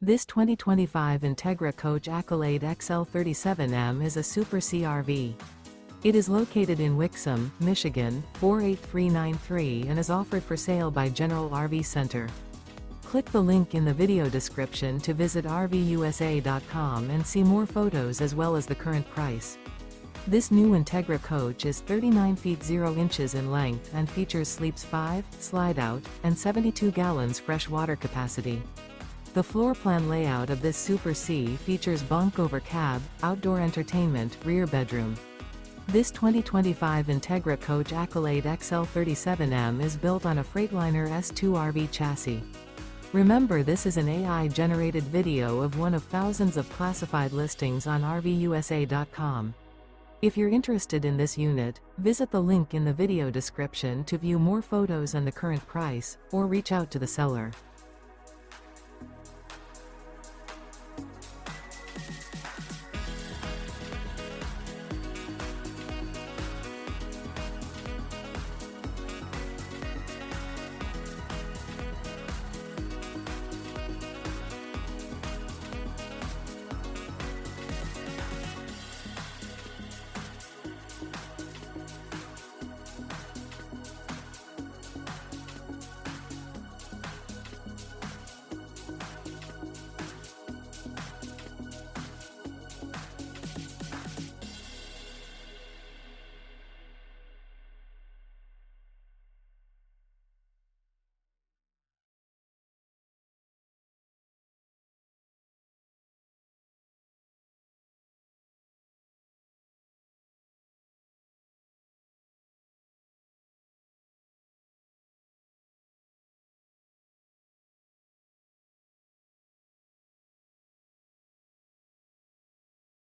This 2025 Entegra Coach Accolade XL 37M is a Super CRV. It is located in Wixom, Michigan, 48393 and is offered for sale by General RV Center. Click the link in the video description to visit RVUSA.com and see more photos as well as the current price. This new Entegra Coach is 39 feet 0 inches in length and features sleeps 5, slide-out, and 72 gallons fresh water capacity. The floor plan layout of this Super C features bunk over cab, outdoor entertainment, rear bedroom. This 2025 Entegra Coach Accolade XL 37M is built on a Freightliner S2RV chassis. Remember, this is an AI-generated video of one of thousands of classified listings on RVUSA.com. If you're interested in this unit, visit the link in the video description to view more photos and the current price, or reach out to the seller.